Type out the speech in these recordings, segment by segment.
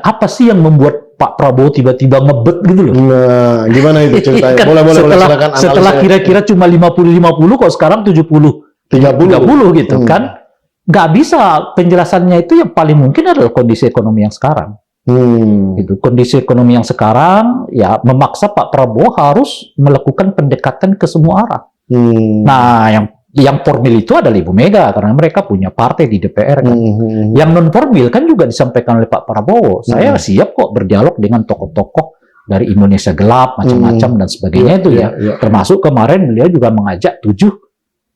Apa sih yang membuat Pak Prabowo tiba-tiba ngebet gitu loh? Nah, gimana itu ceritanya? Boleh silakan setelah kira-kira cuma 50-50 kok sekarang 70-30 gitu kan? Nggak bisa, penjelasannya itu yang paling mungkin adalah kondisi ekonomi yang sekarang. Gitu. Kondisi ekonomi yang sekarang ya memaksa Pak Prabowo harus melakukan pendekatan ke semua arah. Nah, yang formil itu adalah Ibu Mega karena mereka punya partai di DPR kan. Yang non formil kan juga disampaikan oleh Pak Prabowo. Saya siap kok berdialog dengan tokoh-tokoh dari Indonesia Gelap macam-macam dan sebagainya itu ya. Termasuk kemarin beliau juga mengajak 7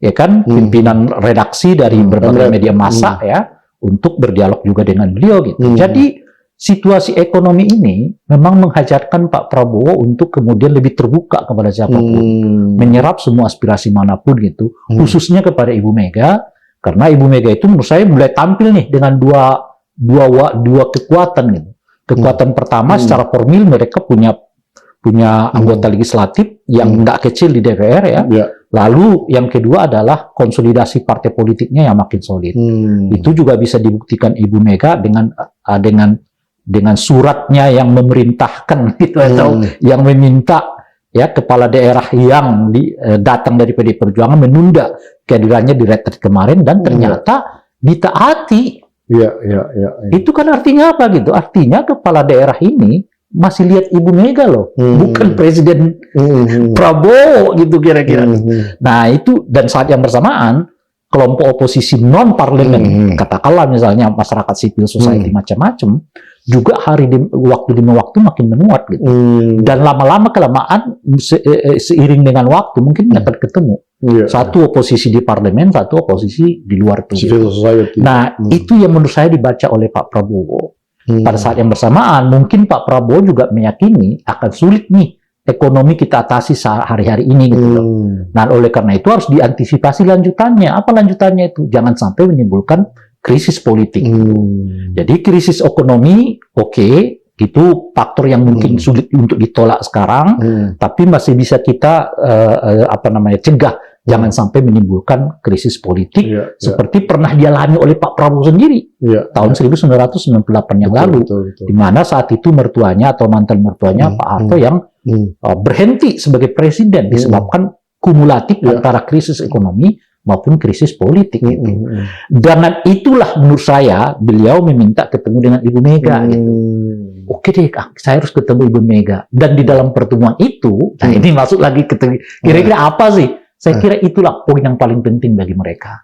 ya kan pimpinan redaksi dari berbagai media massa ya untuk berdialog juga dengan beliau gitu. Jadi situasi ekonomi ini memang menghajarkan Pak Prabowo untuk kemudian lebih terbuka kepada siapapun, menyerap semua aspirasi manapun gitu, khususnya kepada Ibu Mega, karena Ibu Mega itu menurut saya mulai tampil nih dengan dua kekuatan gitu. Kekuatan pertama secara formil mereka punya anggota legislatif yang nggak kecil di DPR ya. Lalu yang kedua adalah konsolidasi partai politiknya yang makin solid. Itu juga bisa dibuktikan Ibu Mega dengan suratnya yang memerintahkan gitu atau yang meminta ya kepala daerah yang datang dari PD Perjuangan menunda kehadirannya di retret kemarin dan ternyata ditaati. Itu kan artinya apa gitu? Artinya kepala daerah ini masih lihat Ibu Mega loh, bukan Presiden Prabowo gitu kira-kira. Nah itu, dan saat yang bersamaan kelompok oposisi non parlemen, katakanlah misalnya masyarakat sipil society macam-macam, juga waktu demi waktu makin menguat gitu. Dan lama-lama kelamaan seiring dengan waktu mungkin dapat ketemu. Satu oposisi di parlemen, satu oposisi di luar itu. Nah, itu yang menurut saya dibaca oleh Pak Prabowo. Pada saat yang bersamaan, mungkin Pak Prabowo juga meyakini akan sulit nih ekonomi kita atasi hari-hari ini gitu loh. Nah, oleh karena itu harus diantisipasi lanjutannya. Apa lanjutannya itu? Jangan sampai menimbulkan krisis politik. Jadi krisis ekonomi, itu faktor yang mungkin sulit untuk ditolak sekarang, tapi masih bisa kita cegah. Jangan sampai menimbulkan krisis politik seperti pernah dialami oleh Pak Prabowo sendiri tahun 1998 yang lalu, di mana saat itu mertuanya atau mantan mertuanya Pak Harto yang berhenti sebagai presiden disebabkan kumulatif antara krisis ekonomi maupun krisis politik gitu. Dan itulah menurut saya beliau meminta ketemu dengan Ibu Mega gitu. Oke deh, saya harus ketemu Ibu Mega. Dan di dalam pertemuan itu, nah ini masuk lagi kira-kira apa sih? Saya kira itulah poin yang paling penting bagi mereka.